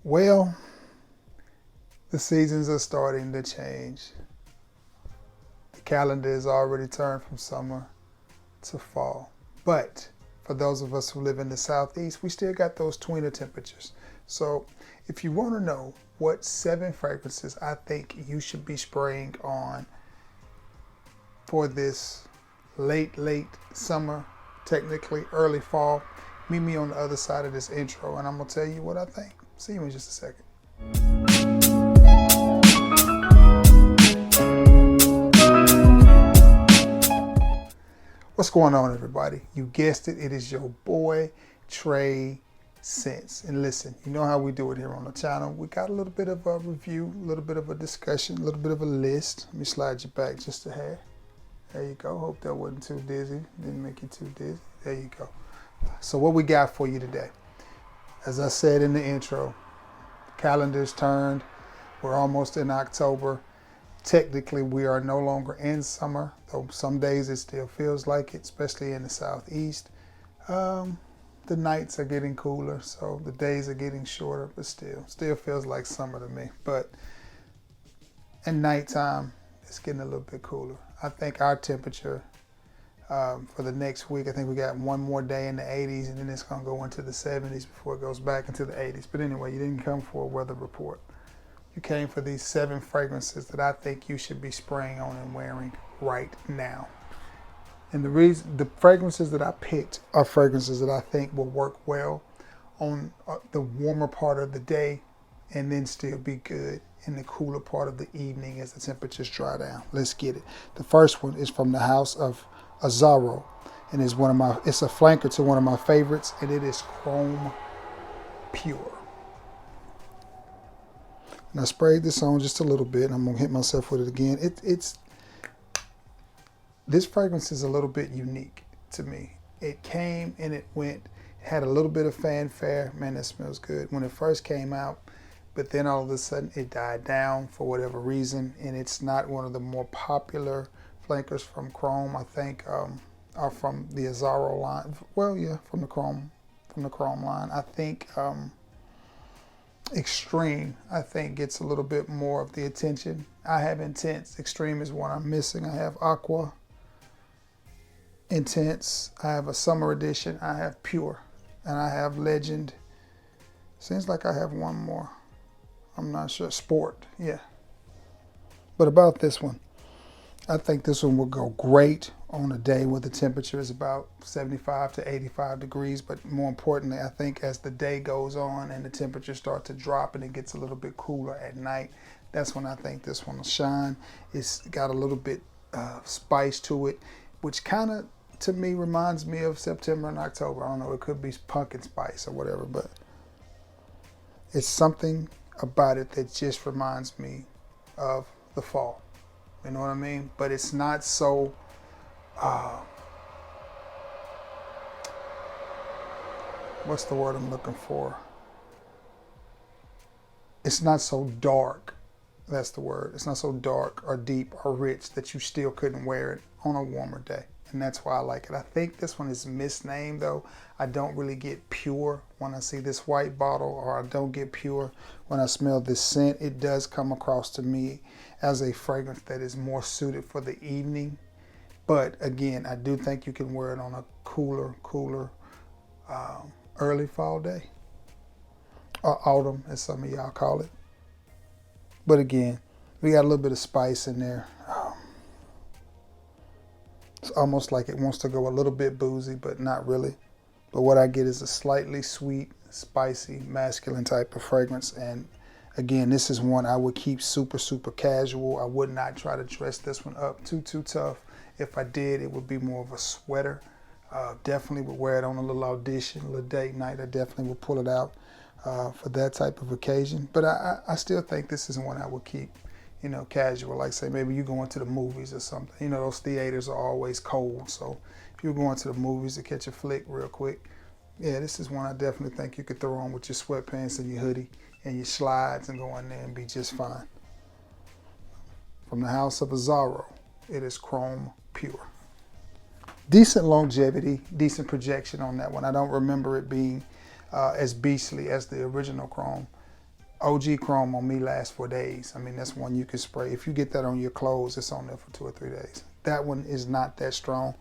Well, the seasons are starting to change. The calendar is already turned from summer to fall. But for those of us who live in the southeast, we still got those tweener temperatures. So if you want to know what 7 fragrances I think you should be spraying on for this late summer, technically early fall, meet me on the other side of this intro and I'm going to tell you what I think. See you in just a second. What's going on, everybody? You guessed it. It is your boy, Trey Sense. And listen, you know how we do it here on the channel. We got a little bit of a review, a little bit of a discussion, a little bit of a list. Let me slide you back just a hair. There you go. Hope that wasn't too dizzy. Didn't make you too dizzy. There you go. So what we got for you today? As I said in the intro, calendar's turned. We're almost in October. Technically, we are no longer in summer, though some days it still feels like it, especially in the southeast. The nights are getting cooler, so the days are getting shorter, but still feels like summer to me. But at nighttime, it's getting a little bit cooler. I think our temperature for the next week, I think we got one more day in the 80s, and then it's going to go into the 70s before it goes back into the 80s. But anyway, you didn't come for a weather report. You came for these 7 fragrances that I think you should be spraying on and wearing right now. And the fragrances that I picked are fragrances that I think will work well on the warmer part of the day and then still be good in the cooler part of the evening as the temperatures dry down. Let's get it. The first one is from the house of Azzaro, and it's a flanker to one of my favorites, and it is Chrome Pure. And I sprayed this on just a little bit, and I'm gonna hit myself with it again. This fragrance is a little bit unique to me. It came and it went, had a little bit of fanfare. Man, that smells good when it first came out, but then all of a sudden it died down for whatever reason, and it's not one of the more popular flankers from Chrome. I think are from the Azzaro line. Well, yeah, from the Chrome line. I think Extreme, I think, gets a little bit more of the attention. I have Intense. Extreme is one I'm missing. I have Aqua, Intense. I have a Summer Edition. I have Pure, and I have Legend. Seems like I have one more. I'm not sure. Sport, yeah. But about this one, I think this one will go great on a day where the temperature is about 75 to 85 degrees. But more importantly, I think as the day goes on and the temperatures start to drop and it gets a little bit cooler at night, that's when I think this one will shine. It's got a little bit spice to it, which kind of, to me, reminds me of September and October. I don't know, it could be pumpkin spice or whatever, but it's something about it that just reminds me of the fall. You know what I mean? But it's not so, what's the word I'm looking for? It's not so dark. That's the word. It's not so dark or deep or rich that you still couldn't wear it on a warmer day. And that's why I like it. I think this one is misnamed though. I don't really get Pure when I see this white bottle, or I don't get Pure when I smell this scent. It does come across to me as a fragrance that is more suited for the evening. But again, I do think you can wear it on a cooler early fall day, or autumn as some of y'all call it. But again, we got a little bit of spice in there. It's almost like it wants to go a little bit boozy, but not really. But what I get is a slightly sweet, spicy, masculine type of fragrance. And again, this is one I would keep super casual. I would not try to dress this one up too tough. If I did, it would be more of a sweater. Definitely would wear it on a little audition, a little date night. I definitely would pull it out for that type of occasion. But I still think this is one I would keep, you know, casual. Like say maybe you going to the movies or something. You know, those theaters are always cold. So if you're going to the movies to catch a flick real quick, yeah, this is one I definitely think you could throw on with your sweatpants and your hoodie and your slides and go in there and be just fine. From the house of Azzaro, it is Chrome Pure. Decent longevity, decent projection on that one. I don't remember it being as beastly as the original Chrome. OG Chrome on me lasts for days. I mean, that's one you can spray. If you get that on your clothes, it's on there for 2 or 3 days. That one is not that strong.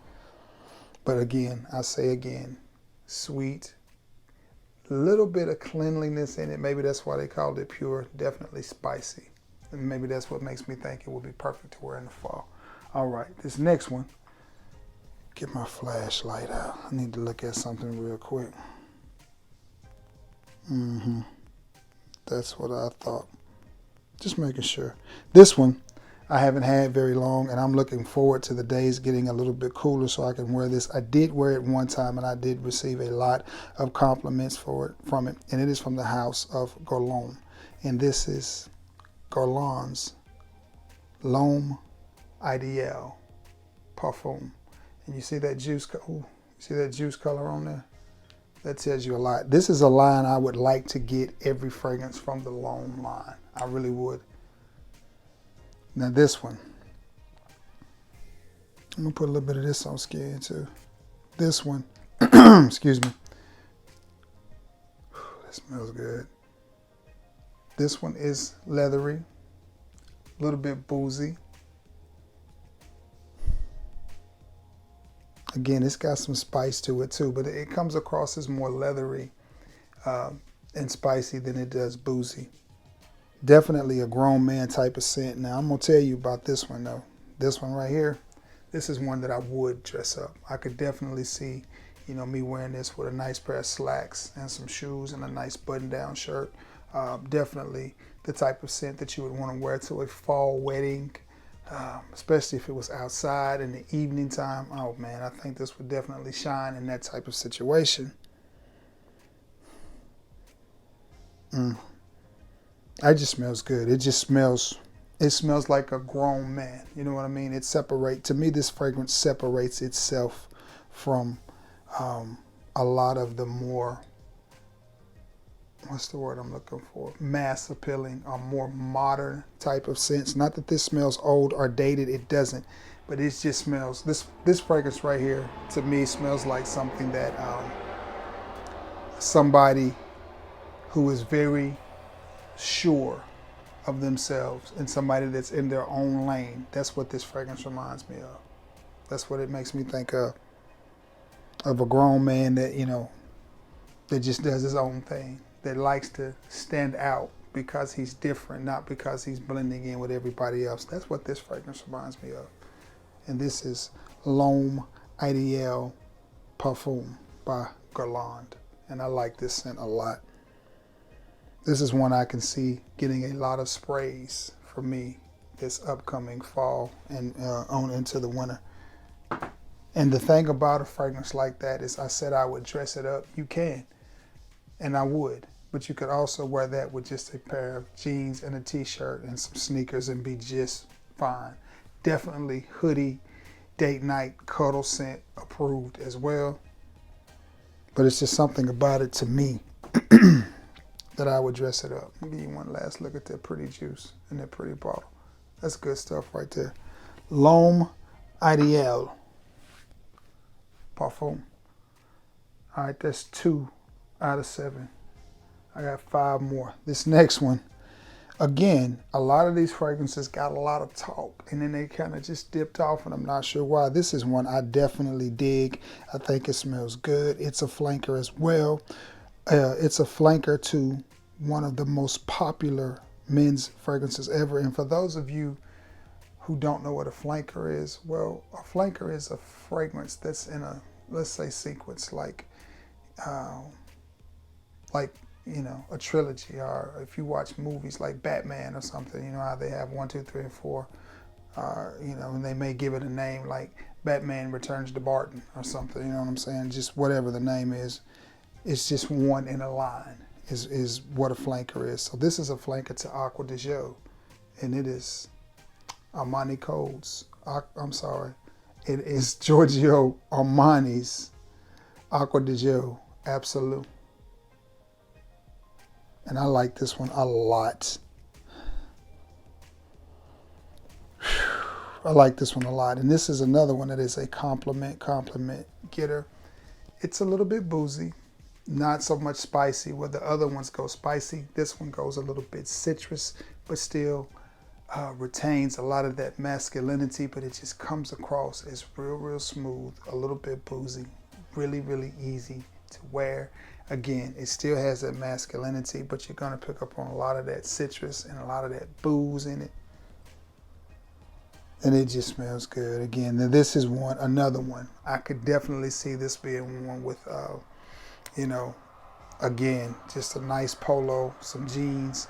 But again, I say again, sweet, a little bit of cleanliness in it. Maybe that's why they called it pure. Definitely spicy. And maybe that's what makes me think it would be perfect to wear in the fall. All right, this next one. Get my flashlight out. I need to look at something real quick. That's what I thought. Just making sure. This one I haven't had very long, and I'm looking forward to the days getting a little bit cooler so I can wear this. I did wear it one time, and I did receive a lot of compliments from it, and it is from the house of Lhomme. And this is Lhomme's Lhomme Intense Parfum. And you see that juice, you see that juice color on there? That tells you a lot. This is a line I would like to get every fragrance from the Lhomme line. I really would. Now this one, I'm gonna put a little bit of this on skin too. This one, excuse me. That smells good. This one is leathery, a little bit boozy. Again, it's got some spice to it too, but it comes across as more leathery and spicy than it does boozy. Definitely a grown man type of scent. Now, I'm going to tell you about this one, though. This one right here, this is one that I would dress up. I could definitely see, you know, me wearing this with a nice pair of slacks and some shoes and a nice button-down shirt. Definitely the type of scent that you would want to wear to a fall wedding. Especially if it was outside in the evening time. Oh man, I think this would definitely shine in that type of situation. It just smells good. It smells like a grown man. You know what I mean? To me, this fragrance separates itself from a lot of the more, what's the word I'm looking for? Mass appealing or more modern type of scents. Not that this smells old or dated, it doesn't, but it just smells, this fragrance right here to me smells like something that somebody who is very sure of themselves and somebody that's in their own lane. That's what this fragrance reminds me of. That's what it makes me think of a grown man that, you know, that just does his own thing, that likes to stand out because he's different, not because he's blending in with everybody else. That's what this fragrance reminds me of. And this is Lhomme Intense Parfum by Lhomme. And I like this scent a lot. This is one I can see getting a lot of sprays for me this upcoming fall and on into the winter. And the thing about a fragrance like that is I said I would dress it up. You can, and I would. But you could also wear that with just a pair of jeans and a t-shirt and some sneakers and be just fine. Definitely hoodie, date night, cuddle scent approved as well. But it's just something about it to me that I would dress it up. I'll give you one last look at that pretty juice and that pretty bottle. That's good stuff right there. Lhomme Intense Parfum. All right, that's 2 out of 7. I got 5 more. This next one, again, a lot of these fragrances got a lot of talk and then they kind of just dipped off and I'm not sure why. This is one I definitely dig. I think it smells good. It's a flanker as well. It's a flanker to one of the most popular men's fragrances ever. And for those of you who don't know what a flanker is, well, a flanker is a fragrance that's in a, let's say, sequence like you know, a trilogy, or if you watch movies like Batman or something, you know how they have 1, 2, 3, and 4, you know, and they may give it a name like Batman Returns to Barton or something, you know what I'm saying? Just whatever the name is, it's just one in a line is what a flanker is. So this is a flanker to Acqua di Gio, and it is Armani Code's, it is Giorgio Armani's Acqua di Gio Absolute. And I like this one a lot. I like this one a lot. And this is another one that is a compliment getter. It's a little bit boozy. Not so much spicy. Where the other ones go spicy, this one goes a little bit citrus, but still retains a lot of that masculinity, but it just comes across as real smooth, a little bit boozy, really easy to wear. Again, it still has that masculinity, but you're going to pick up on a lot of that citrus and a lot of that booze in it. And it just smells good. Again, now this is another one. I could definitely see this being one with, you know, again, just a nice polo, some jeans.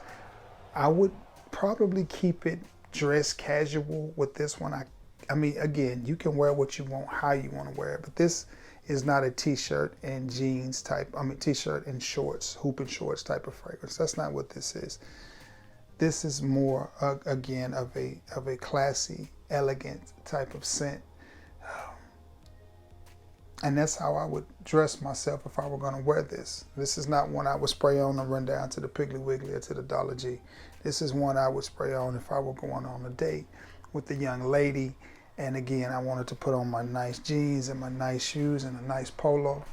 I would probably keep it dress casual with this one. I mean, again, you can wear what you want, how you want to wear it, but this is not a t-shirt and jeans type, t-shirt and shorts, hooping shorts type of fragrance. That's not what this is. This is more, again, of a classy, elegant type of scent. And that's how I would dress myself if I were going to wear this. This is not one I would spray on and run down to the Piggly Wiggly or to the Dollar G. This is one I would spray on if I were going on a date with a young lady. And again, I wanted to put on my nice jeans and my nice shoes and a nice polo,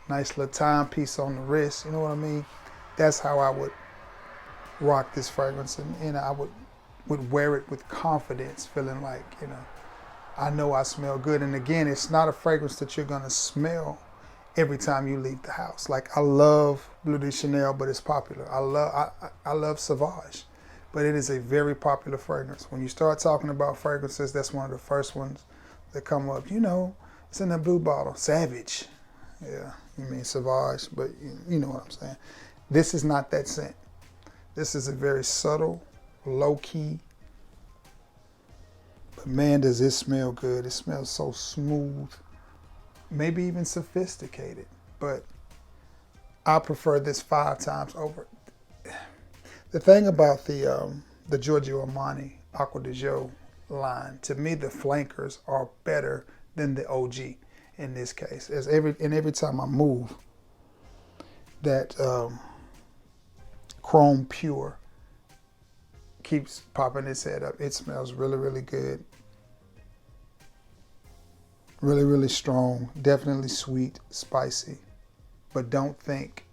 nice little timepiece on the wrist. You know what I mean? That's how I would rock this fragrance. And I would wear it with confidence, feeling like, you know, I know I smell good. And again, it's not a fragrance that you're going to smell every time you leave the house. Like, I love Bleu de Chanel, but it's popular. I love Sauvage, but it is a very popular fragrance. When you start talking about fragrances, that's one of the first ones that come up. You know, it's in that blue bottle. Savage. Yeah, you mean Sauvage, but you know what I'm saying. This is not that scent. This is a very subtle, low-key. But man, does it smell good. It smells so smooth, maybe even sophisticated. But I prefer this 5 times over. The thing about the Giorgio Armani Acqua di Gio line, to me, the flankers are better than the OG in this case. Every time I move, that Chrome Pure keeps popping its head up. It smells really good. Really strong. Definitely sweet, spicy. But don't think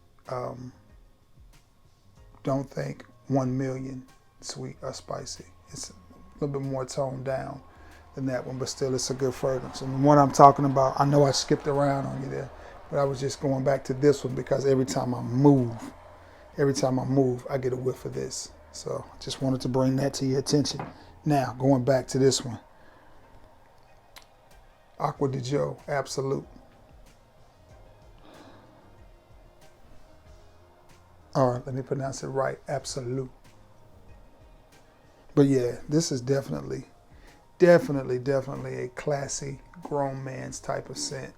1 million sweet or spicy. It's a little bit more toned down than that one, but still it's a good fragrance. And the one I'm talking about, I know I skipped around on you there, but I was just going back to this one because every time I move, I get a whiff of this. So I just wanted to bring that to your attention. Now, going back to this one. Acqua di Gio, Absolute. All right, let me pronounce it right, Absolute. But yeah, this is definitely a classy, grown man's type of scent.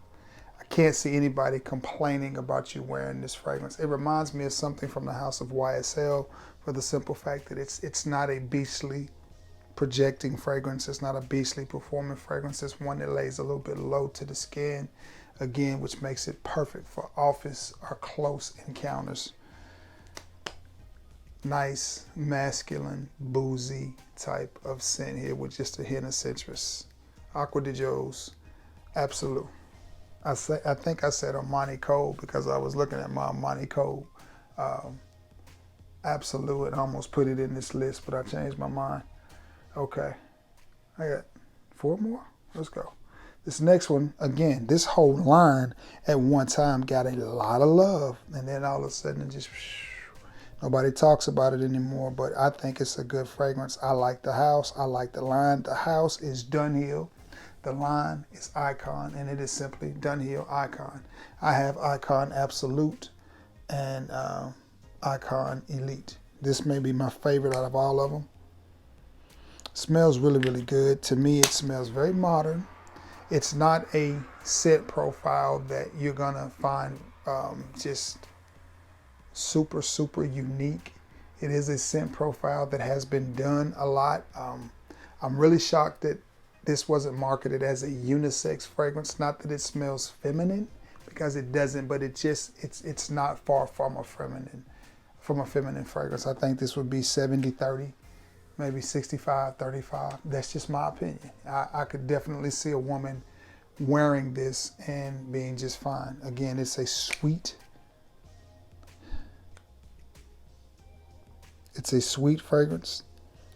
I can't see anybody complaining about you wearing this fragrance. It reminds me of something from the house of YSL, for the simple fact that it's not a beastly projecting fragrance. It's not a beastly performing fragrance. It's one that lays a little bit low to the skin, again, which makes it perfect for office or close encounters. Nice, masculine, boozy type of scent here with just a hint of citrus. Acqua di Gio's Absolute. I think I said Armani Code because I was looking at my Armani Code Absolute and almost put it in this list, but I changed my mind. Okay, I got 4 more. Let's go. This next one, again, this whole line at one time got a lot of love, and then all of a sudden it just nobody talks about it anymore. But I think it's a good fragrance. I like the house. I like the line. The house is Dunhill. The line is Icon, and it is simply Dunhill Icon. I have Icon Absolute and Icon Elite. This may be my favorite out of all of them. Smells really good. To me, it smells very modern. It's not a scent profile that you're gonna find just super unique. It is a scent profile that has been done a lot. I'm really shocked that this wasn't marketed as a unisex fragrance. Not that it smells feminine, because it doesn't, but it's not far from a feminine fragrance. I think this would be 70-30, maybe 65-35. That's just my opinion. I could definitely see a woman wearing this and being just fine. Again, it's a sweet, It's a sweet fragrance.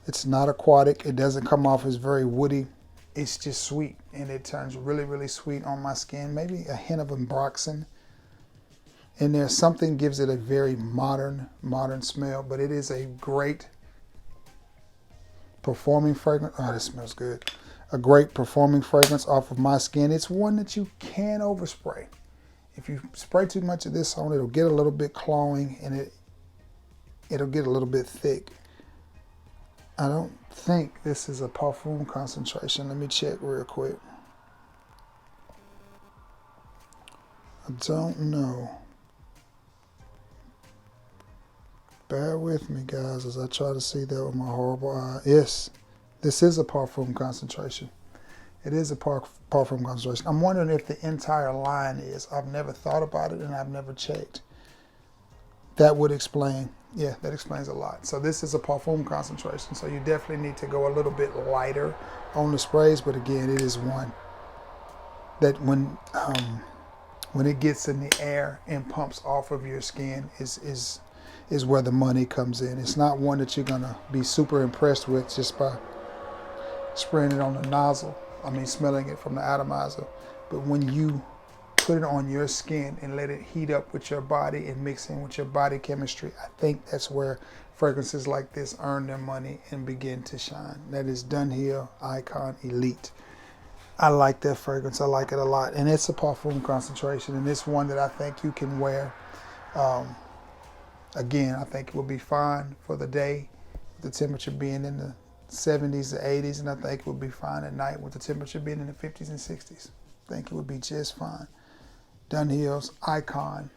It's not aquatic. It doesn't come off as very woody. It's just sweet, and it turns really, really sweet on my skin. Maybe a hint of ambroxan. And there's something gives it a very modern smell, but it is a great performing fragrance. Oh, this smells good. A great performing fragrance off of my skin. It's one that you can overspray. If you spray too much of this on, it'll get a little bit cloying, and it'll get a little bit thick. I don't think this is a parfum concentration. Let me check real quick. I don't know. Bear with me, guys, as I try to see that with my horrible eye. Yes, this is a parfum concentration. It is a parfum concentration. I'm wondering if the entire line is. I've never thought about it, and I've never checked. That would explain. Yeah, that explains a lot. So this is a parfum concentration. So you definitely need to go a little bit lighter on the sprays. But again, it is one that when it gets in the air and pumps off of your skin is where the money comes in. It's not one that you're gonna be super impressed with just by spraying it on the nozzle. I mean, smelling it from the atomizer. But when you put it on your skin and let it heat up with your body and mix in with your body chemistry, I think that's where fragrances like this earn their money and begin to shine. That is Dunhill Icon Elite. I like that fragrance. I like it a lot. And it's a parfum concentration, and it's one that I think you can wear. Again, I think it will be fine for the day, with the temperature being in the 70s to 80s, and I think it would be fine at night with the temperature being in the 50s and 60s. I think it would be just fine. Dunhill's Icon.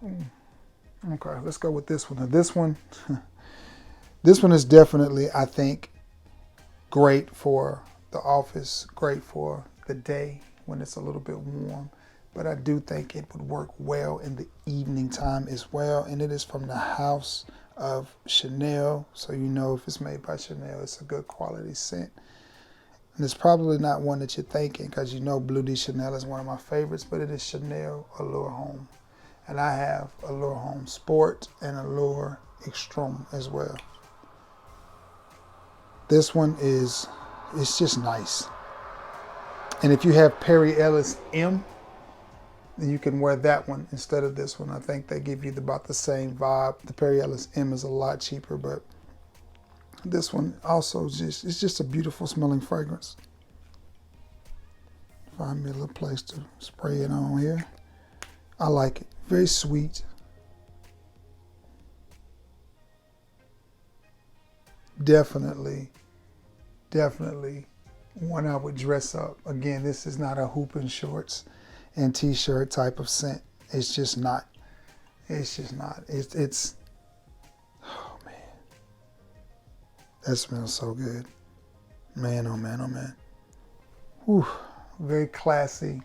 Okay, let's go with this one. Now this one is definitely, I think, great for the office, great for the day when it's a little bit warm. But I do think it would work well in the evening time as well. And it is from the house of Chanel. So you know if it's made by Chanel, it's a good quality scent. And it's probably not one that you're thinking, because you know Bleu de Chanel is one of my favorites, but it is Chanel Allure Homme. And I have Allure Homme Sport and Allure Extreme as well. This one it's just nice. And if you have Perry Ellis M, then you can wear that one instead of this one. I think they give you about the same vibe. The Perry Ellis M is a lot cheaper, but this one also it's just a beautiful smelling fragrance. Find me a little place to spray it on here. I like it. Very sweet. Definitely one I would dress up. Again, this is not a hooping shorts and t-shirt type of scent. It's just not. It's just not. It's oh man. That smells so good. Man, oh man, oh man. Whew. Very classy,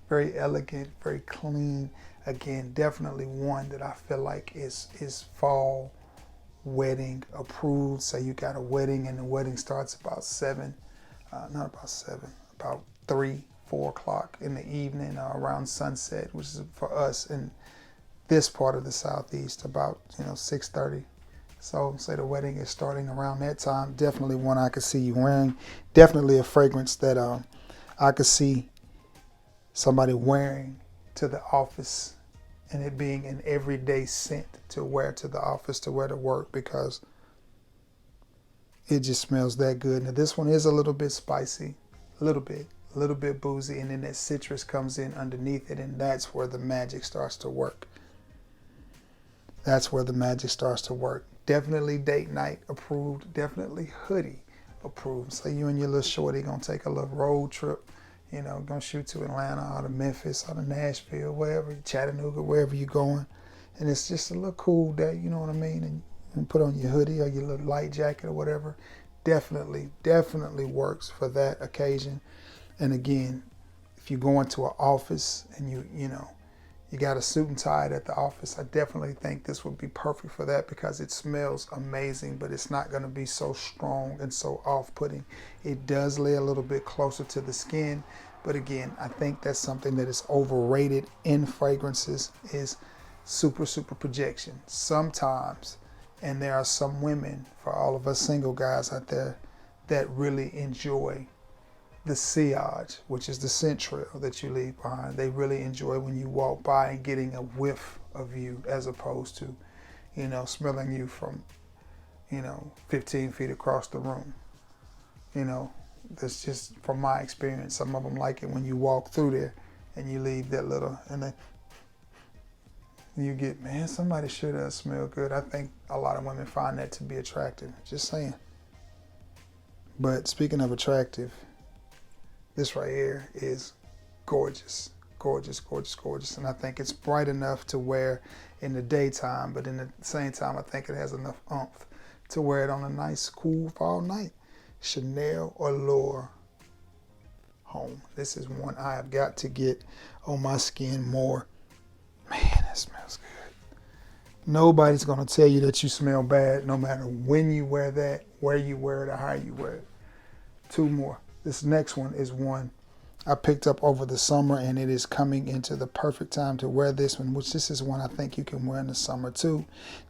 very elegant, very clean. Again, definitely one that I feel like is fall wedding approved. Say you got a wedding and the wedding starts about 7, not about 7, about 3, 4 o'clock in the evening, around sunset, which is for us in this part of the Southeast about 6:30. So say the wedding is starting around that time. Definitely one I could see you wearing. Definitely a fragrance that I could see somebody wearing to the office, and it being an everyday scent to wear to the office, to wear to work, because it just smells that good. Now this one is a little bit spicy, a little bit boozy, and then that citrus comes in underneath it, and that's where the magic starts to work. That's where the magic starts to work. Definitely date night approved, definitely hoodie approved. So you and your little shorty gonna take a little road trip, gonna shoot to Atlanta, out of Memphis, out of Nashville, wherever, Chattanooga, wherever you're going. And it's just a little cool day, you know what I mean? And you put on your hoodie or your little light jacket or whatever. Definitely works for that occasion. And again, if you go into an office and you got a suit and tie at the office, I definitely think this would be perfect for that, because it smells amazing, but it's not going to be so strong and so off-putting. It does lay a little bit closer to the skin, but again, I think that's something that is overrated in fragrances, is super, super projection. Sometimes, and there are some women, for all of us single guys out there, that really enjoy the sillage, which is the scent trail that you leave behind. They really enjoy when you walk by and getting a whiff of you, as opposed to, smelling you from, 15 feet across the room. That's just from my experience. Some of them like it when you walk through there and you leave that little, and then you get, man, somebody sure does smell good. I think a lot of women find that to be attractive. Just saying. But speaking of attractive, this right here is gorgeous. Gorgeous, gorgeous, gorgeous. And I think it's bright enough to wear in the daytime, but in the same time, I think it has enough oomph to wear it on a nice, cool fall night. Chanel Allure Home. This is one I have got to get on my skin more. Man, that smells good. Nobody's going to tell you that you smell bad, no matter when you wear that, where you wear it, or how you wear it. Two more. This next one is one I picked up over the summer, and it is coming into the perfect time to wear this one, which this is one I think you can wear in the summer too.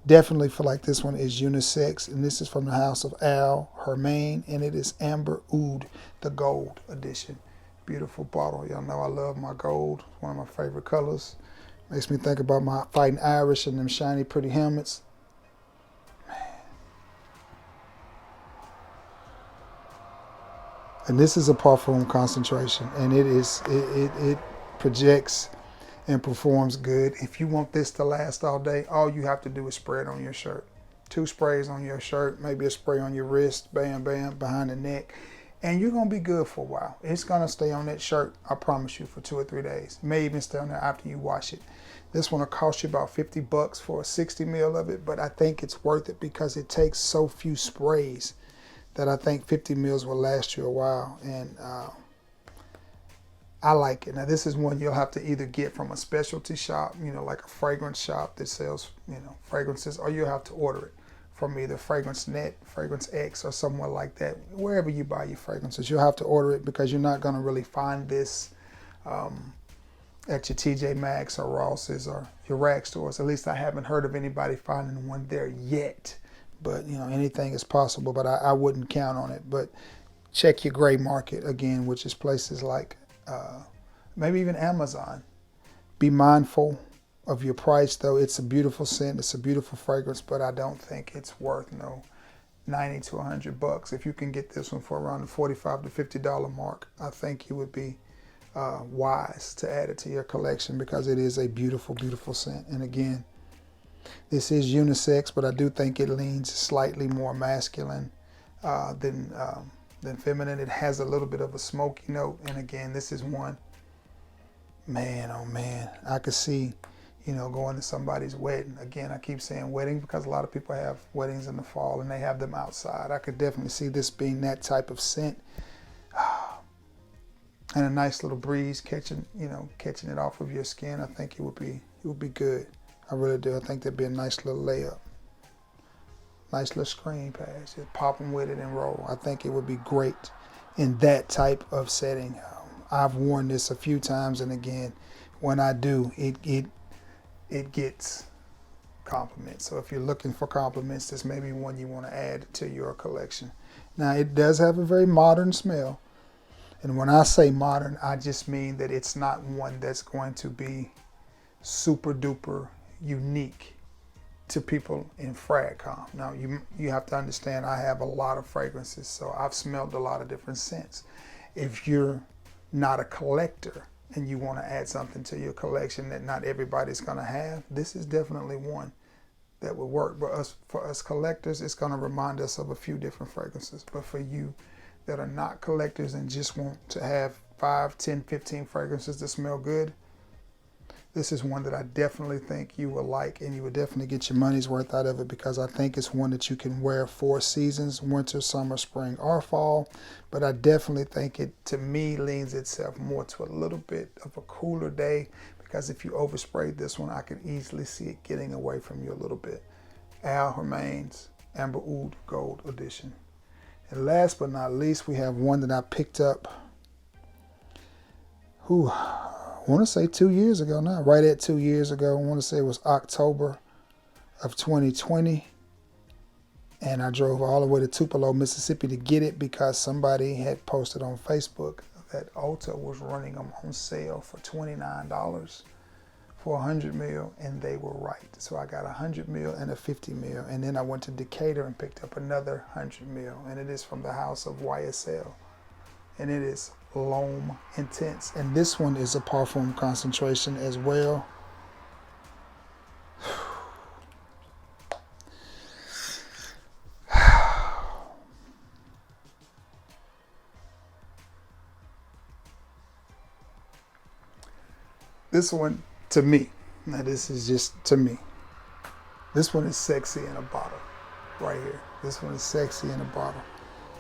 Definitely feel like this one is unisex, and this is from the house of Lhomme, and it is Amber Oud, the gold edition. Beautiful bottle. Y'all know I love my gold. It's one of my favorite colors. Makes me think about my Fighting Irish and them shiny, pretty helmets. And this is a parfum concentration, and it projects and performs good. If you want this to last all day, all you have to do is spray it on your shirt. 2 sprays on your shirt, maybe a spray on your wrist, bam, bam, behind the neck, and you're going to be good for a while. It's going to stay on that shirt, I promise you, for 2 or 3 days. It may even stay on there after you wash it. This one will cost you about $50 for a 60 ml of it, but I think it's worth it because it takes so few sprays that I think 50 mils will last you a while, and I like it. Now, this is one you'll have to either get from a specialty shop, like a fragrance shop that sells, fragrances, or you'll have to order it from either Fragrance Net, Fragrance X, or somewhere like that. Wherever you buy your fragrances, you'll have to order it because you're not going to really find this at your TJ Maxx or Ross's or your rag stores. At least I haven't heard of anybody finding one there yet. But, anything is possible, but I wouldn't count on it. But check your gray market, again, which is places like maybe even Amazon. Be mindful of your price, though. It's a beautiful scent. It's a beautiful fragrance, but I don't think it's worth $90 to $100. If you can get this one for around the $45 to $50 mark, I think you would be wise to add it to your collection because it is a beautiful, beautiful scent. And again, this is unisex, but I do think it leans slightly more masculine than feminine. It has a little bit of a smoky note. And again, this is one, man, oh man, I could see, going to somebody's wedding. Again, I keep saying wedding because a lot of people have weddings in the fall and they have them outside. I could definitely see this being that type of scent. And a nice little breeze catching it off of your skin. I think it would be good. I really do. I think that'd be a nice little layup. Nice little screen pass. Just pop them with it and roll. I think it would be great in that type of setting. I've worn this a few times, and again, when I do, it gets compliments. So if you're looking for compliments, this may be one you want to add to your collection. Now, it does have a very modern smell. And when I say modern, I just mean that it's not one that's going to be super duper unique to people in fragcom. Now, you have to understand, I have a lot of fragrances, so I've smelled a lot of different scents. If you're not a collector and you want to add something to your collection that not everybody's going to have, this is definitely one that would work. But for us collectors, it's going to remind us of a few different fragrances. But for you that are not collectors and just want to have 5, 10, 15 fragrances that smell good, this is one that I definitely think you will like, and you will definitely get your money's worth out of it because I think it's one that you can wear 4 seasons, winter, summer, spring, or fall. But I definitely think it, to me, leans itself more to a little bit of a cooler day because if you oversprayed this one, I could easily see it getting away from you a little bit. Lhomme Amber Oud Gold Edition. And last but not least, we have one that I picked up. I want to say 2 years ago now, right at 2 years ago. I want to say it was October of 2020. And I drove all the way to Tupelo, Mississippi to get it because somebody had posted on Facebook that Ulta was running them on sale for $29 for 100 mil, and they were right. So I got 100 mil and a 50 mil. And then I went to Decatur and picked up another 100 mil, and it is from the house of YSL. And it is Lhomme Intense. And this one is a parfum concentration as well. This one, to me, now this is just to me, this one is sexy in a bottle, right here. This one is sexy in a bottle.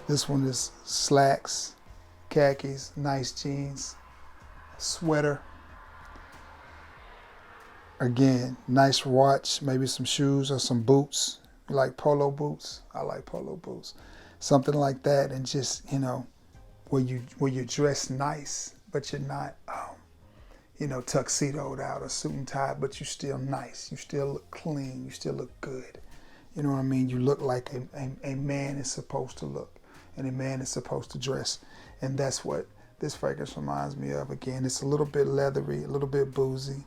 This one is slacks, khakis, nice jeans, sweater. Again, nice watch, maybe some shoes or some boots. You like polo boots? I like polo boots. Something like that, and just, you know, where you dress nice, but you're not you know, tuxedoed out or suit and tie, but you still nice. You still look clean. You still look good. You know what I mean? You look like a man is supposed to look, and a man is supposed to dress. And that's what this fragrance reminds me of. Again, it's a little bit leathery, a little bit boozy,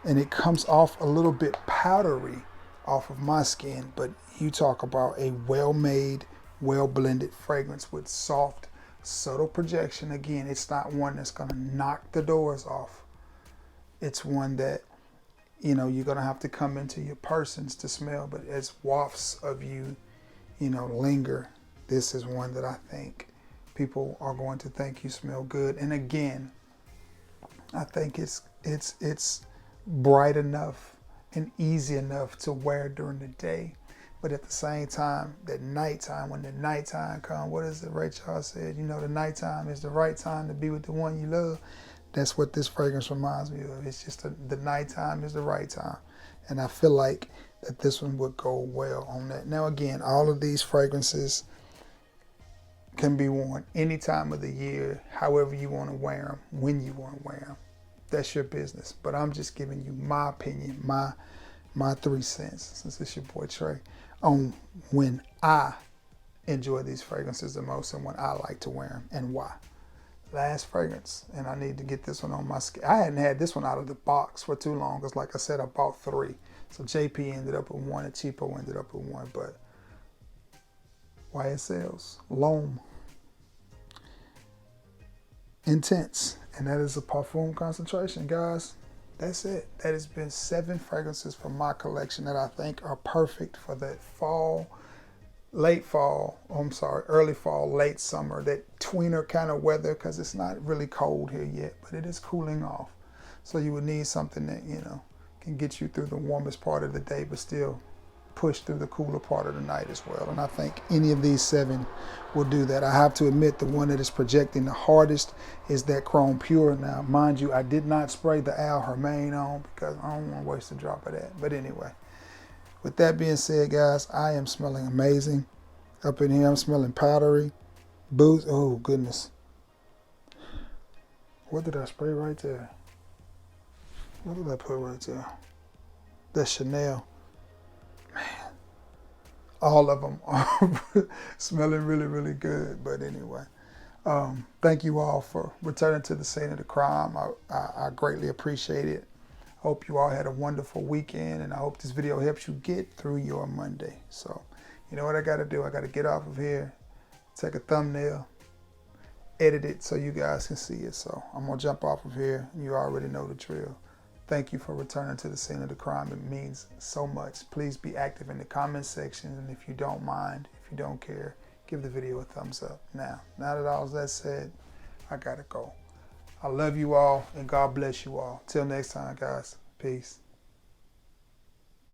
and it comes off a little bit powdery off of my skin. But you talk about a well-made, well-blended fragrance with soft, subtle projection. Again, it's not one that's going to knock the doors off. It's one that, you know, you're going to have to come into your persons to smell, but as wafts of you, you know, linger, this is one that I think people are going to think you smell good. And again, I think it's bright enough and easy enough to wear during the day. But at the same time, that nighttime, when the nighttime comes, what is it Ray Charles said? You know, the nighttime is the right time to be with the one you love. That's what this fragrance reminds me of. It's just the nighttime is the right time. And I feel like that this one would go well on that. Now, again, all of these fragrances can be worn any time of the year, however you want to wear them, when you want to wear them. That's your business. But I'm just giving you my opinion, my 3 cents, since it's your boy Trey, on when I enjoy these fragrances the most and when I like to wear them and why. Last fragrance, and I need to get this one on my skin. I hadn't had this one out of the box for too long because, like I said, I bought 3. So JP ended up with 1 and Cheapo ended up with 1, but YSL's Lhomme Intense, and that is a parfum concentration, guys. That's it. That has been 7 fragrances from my collection that I think are perfect for that fall, early fall, late summer, that tweener kind of weather, because it's not really cold here yet, but it is cooling off. So you would need something that, you know, can get you through the warmest part of the day, but still push through the cooler part of the night as well. And I think any of these 7 will do that. I have to admit, the one that is projecting the hardest is that Chrome Pure. Now, mind you, I did not spray the Al Hermaine on because I don't want to waste a drop of that. But anyway, with that being said, guys, I am smelling amazing. Up in here, I'm smelling powdery. Booze. Oh, goodness. What did I spray right there? What did I put right there? That's Chanel. Man, all of them are smelling really, really good. But anyway, thank you all for returning to the scene of the crime. I greatly appreciate it. Hope you all had a wonderful weekend, and I hope this video helps you get through your Monday. So, you know what I got to do? I got to get off of here, take a thumbnail, edit it so you guys can see it. So I'm going to jump off of here. You already know the drill. Thank you for returning to the scene of the crime. It means so much. Please be active in the comment section, and if you don't mind, if you don't care, give the video a thumbs up. Now that all that said, I gotta go. I love you all, and God bless you all. Till next time, guys. Peace.